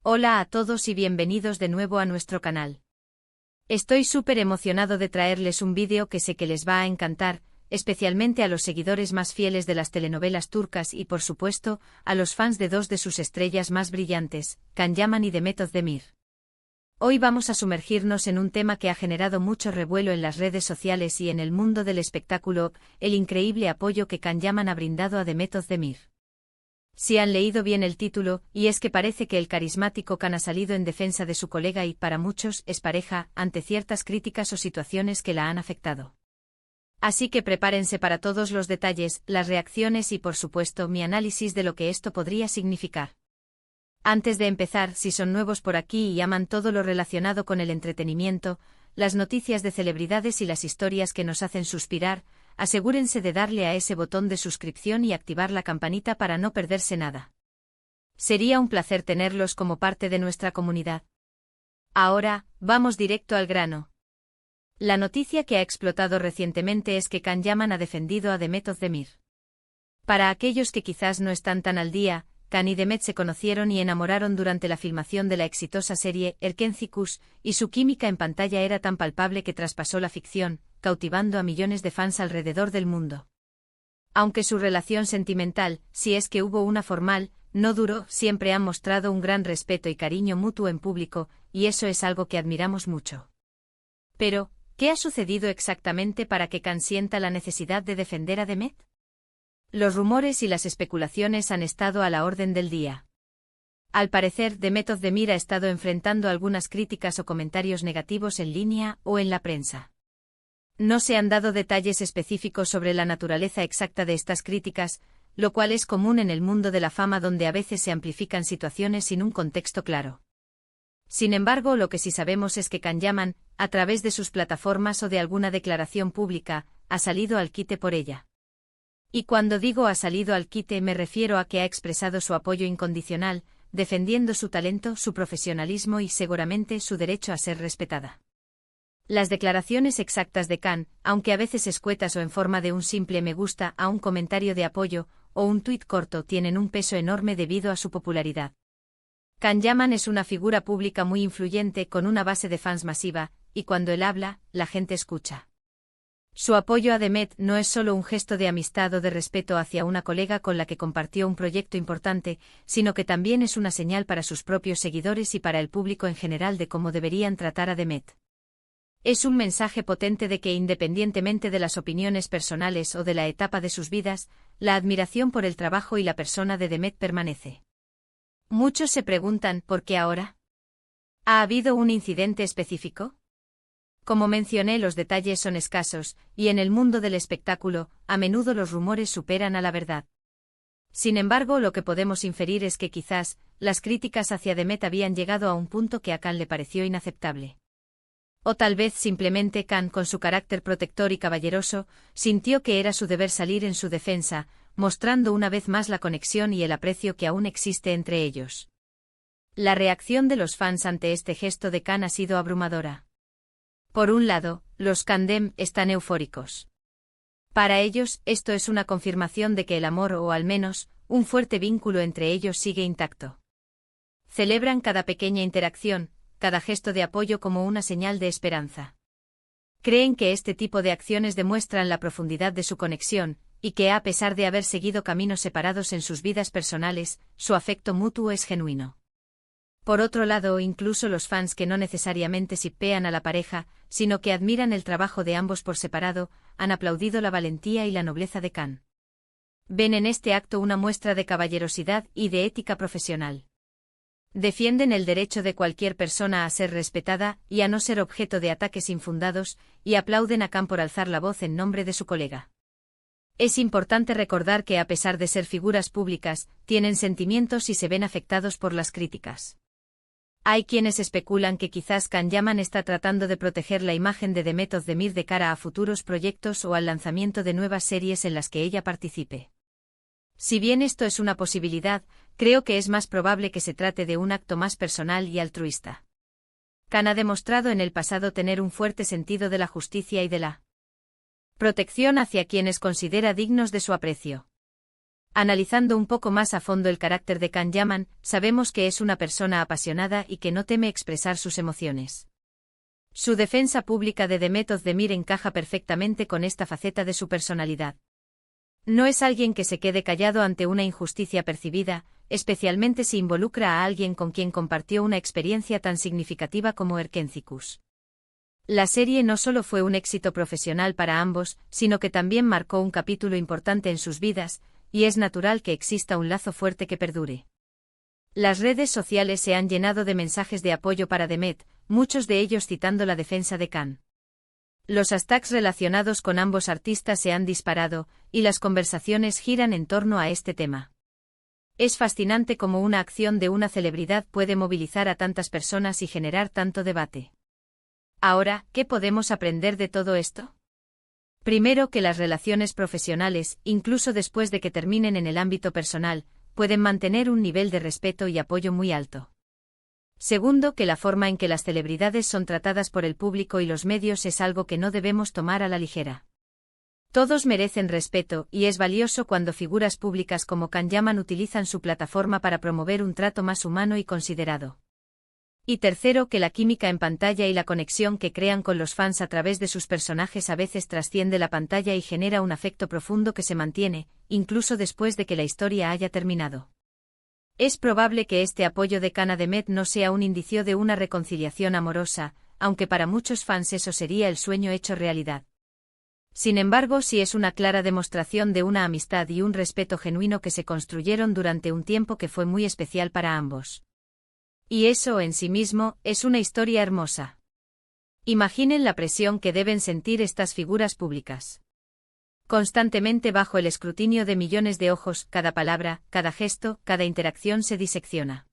Hola a todos y bienvenidos de nuevo a nuestro canal. Estoy súper emocionado de traerles un vídeo que sé que les va a encantar, especialmente a los seguidores más fieles de las telenovelas turcas y por supuesto, a los fans de dos de sus estrellas más brillantes, Can Yaman y Demet Özdemir. Hoy vamos a sumergirnos en un tema que ha generado mucho revuelo en las redes sociales y en el mundo del espectáculo, el increíble apoyo que Can Yaman ha brindado a Demet Özdemir. Si han leído bien el título, y es que parece que el carismático Can ha salido en defensa de su colega y, para muchos, es pareja, ante ciertas críticas o situaciones que la han afectado. Así que prepárense para todos los detalles, las reacciones y por supuesto mi análisis de lo que esto podría significar. Antes de empezar, si son nuevos por aquí y aman todo lo relacionado con el entretenimiento, las noticias de celebridades y las historias que nos hacen suspirar, asegúrense de darle a ese botón de suscripción y activar la campanita para no perderse nada. Sería un placer tenerlos como parte de nuestra comunidad. Ahora, vamos directo al grano. La noticia que ha explotado recientemente es que Can Yaman ha defendido a Demet Özdemir. Para aquellos que quizás no están tan al día, Can y Demet se conocieron y enamoraron durante la filmación de la exitosa serie Erkenci Kuş, y su química en pantalla era tan palpable que traspasó la ficción, cautivando a millones de fans alrededor del mundo. Aunque su relación sentimental, si es que hubo una formal, no duró, siempre han mostrado un gran respeto y cariño mutuo en público, y eso es algo que admiramos mucho. Pero, ¿qué ha sucedido exactamente para que Can sienta la necesidad de defender a Demet? Los rumores y las especulaciones han estado a la orden del día. Al parecer, Demet Özdemir ha estado enfrentando algunas críticas o comentarios negativos en línea o en la prensa. No se han dado detalles específicos sobre la naturaleza exacta de estas críticas, lo cual es común en el mundo de la fama donde a veces se amplifican situaciones sin un contexto claro. Sin embargo, lo que sí sabemos es que Can Yaman, a través de sus plataformas o de alguna declaración pública, ha salido al quite por ella. Y cuando digo ha salido al quite me refiero a que ha expresado su apoyo incondicional, defendiendo su talento, su profesionalismo y seguramente su derecho a ser respetada. Las declaraciones exactas de Can, aunque a veces escuetas o en forma de un simple me gusta a un comentario de apoyo, o un tuit corto, tienen un peso enorme debido a su popularidad. Can Yaman es una figura pública muy influyente con una base de fans masiva, y cuando él habla, la gente escucha. Su apoyo a Demet no es solo un gesto de amistad o de respeto hacia una colega con la que compartió un proyecto importante, sino que también es una señal para sus propios seguidores y para el público en general de cómo deberían tratar a Demet. Es un mensaje potente de que independientemente de las opiniones personales o de la etapa de sus vidas, la admiración por el trabajo y la persona de Demet permanece. Muchos se preguntan ¿por qué ahora? ¿Ha habido un incidente específico? Como mencioné, los detalles son escasos, y en el mundo del espectáculo, a menudo los rumores superan a la verdad. Sin embargo, lo que podemos inferir es que quizás, las críticas hacia Demet habían llegado a un punto que a Can le pareció inaceptable. O tal vez simplemente Can, con su carácter protector y caballeroso, sintió que era su deber salir en su defensa, mostrando una vez más la conexión y el aprecio que aún existe entre ellos. La reacción de los fans ante este gesto de Can ha sido abrumadora. Por un lado, los Candem están eufóricos. Para ellos, esto es una confirmación de que el amor o al menos, un fuerte vínculo entre ellos sigue intacto. Celebran cada pequeña interacción, cada gesto de apoyo como una señal de esperanza. Creen que este tipo de acciones demuestran la profundidad de su conexión, y que a pesar de haber seguido caminos separados en sus vidas personales, su afecto mutuo es genuino. Por otro lado, incluso los fans que no necesariamente shippean a la pareja, sino que admiran el trabajo de ambos por separado, han aplaudido la valentía y la nobleza de Can. Ven en este acto una muestra de caballerosidad y de ética profesional. Defienden el derecho de cualquier persona a ser respetada y a no ser objeto de ataques infundados, y aplauden a Can por alzar la voz en nombre de su colega. Es importante recordar que a pesar de ser figuras públicas, tienen sentimientos y se ven afectados por las críticas. Hay quienes especulan que quizás Can Yaman está tratando de proteger la imagen de Demet Özdemir de cara a futuros proyectos o al lanzamiento de nuevas series en las que ella participe. Si bien esto es una posibilidad, creo que es más probable que se trate de un acto más personal y altruista. Can ha demostrado en el pasado tener un fuerte sentido de la justicia y de la protección hacia quienes considera dignos de su aprecio. Analizando un poco más a fondo el carácter de Can Yaman, sabemos que es una persona apasionada y que no teme expresar sus emociones. Su defensa pública de Demet Özdemir encaja perfectamente con esta faceta de su personalidad. No es alguien que se quede callado ante una injusticia percibida, especialmente si involucra a alguien con quien compartió una experiencia tan significativa como Erkencikus. La serie no solo fue un éxito profesional para ambos, sino que también marcó un capítulo importante en sus vidas, y es natural que exista un lazo fuerte que perdure. Las redes sociales se han llenado de mensajes de apoyo para Demet, muchos de ellos citando la defensa de Can. Los hashtags relacionados con ambos artistas se han disparado, y las conversaciones giran en torno a este tema. Es fascinante cómo una acción de una celebridad puede movilizar a tantas personas y generar tanto debate. Ahora, ¿qué podemos aprender de todo esto? Primero, que las relaciones profesionales, incluso después de que terminen en el ámbito personal, pueden mantener un nivel de respeto y apoyo muy alto. Segundo, que la forma en que las celebridades son tratadas por el público y los medios es algo que no debemos tomar a la ligera. Todos merecen respeto, y es valioso cuando figuras públicas como Can Yaman utilizan su plataforma para promover un trato más humano y considerado. Y tercero, que la química en pantalla y la conexión que crean con los fans a través de sus personajes a veces trasciende la pantalla y genera un afecto profundo que se mantiene, incluso después de que la historia haya terminado. Es probable que este apoyo de Can a Demet no sea un indicio de una reconciliación amorosa, aunque para muchos fans eso sería el sueño hecho realidad. Sin embargo, sí es una clara demostración de una amistad y un respeto genuino que se construyeron durante un tiempo que fue muy especial para ambos. Y eso en sí mismo es una historia hermosa. Imaginen la presión que deben sentir estas figuras públicas. Constantemente bajo el escrutinio de millones de ojos, cada palabra, cada gesto, cada interacción se disecciona.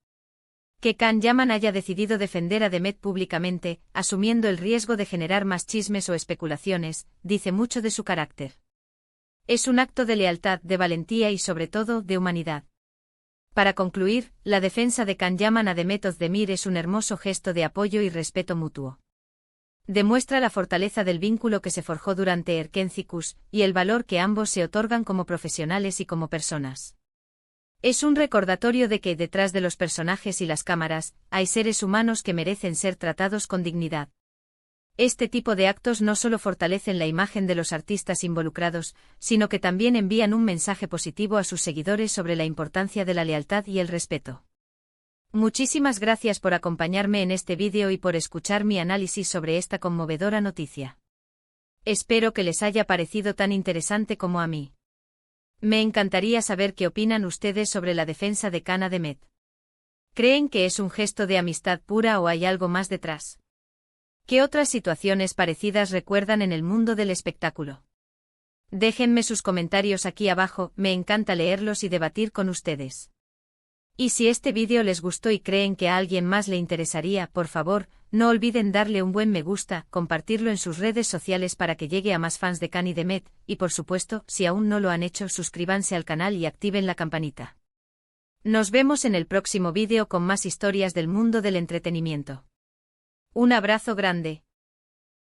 Que Can Yaman haya decidido defender a Demet públicamente, asumiendo el riesgo de generar más chismes o especulaciones, dice mucho de su carácter. Es un acto de lealtad, de valentía y sobre todo de humanidad. Para concluir, la defensa de Can Yaman a Demet Özdemir es un hermoso gesto de apoyo y respeto mutuo. Demuestra la fortaleza del vínculo que se forjó durante Erkencikus, y el valor que ambos se otorgan como profesionales y como personas. Es un recordatorio de que, detrás de los personajes y las cámaras, hay seres humanos que merecen ser tratados con dignidad. Este tipo de actos no solo fortalecen la imagen de los artistas involucrados, sino que también envían un mensaje positivo a sus seguidores sobre la importancia de la lealtad y el respeto. Muchísimas gracias por acompañarme en este vídeo y por escuchar mi análisis sobre esta conmovedora noticia. Espero que les haya parecido tan interesante como a mí. Me encantaría saber qué opinan ustedes sobre la defensa de Can a Demet. ¿Creen que es un gesto de amistad pura o hay algo más detrás? ¿Qué otras situaciones parecidas recuerdan en el mundo del espectáculo? Déjenme sus comentarios aquí abajo, me encanta leerlos y debatir con ustedes. Y si este vídeo les gustó y creen que a alguien más le interesaría, por favor, no olviden darle un buen me gusta, compartirlo en sus redes sociales para que llegue a más fans de Can y Demet, y por supuesto, si aún no lo han hecho, suscríbanse al canal y activen la campanita. Nos vemos en el próximo vídeo con más historias del mundo del entretenimiento. Un abrazo grande.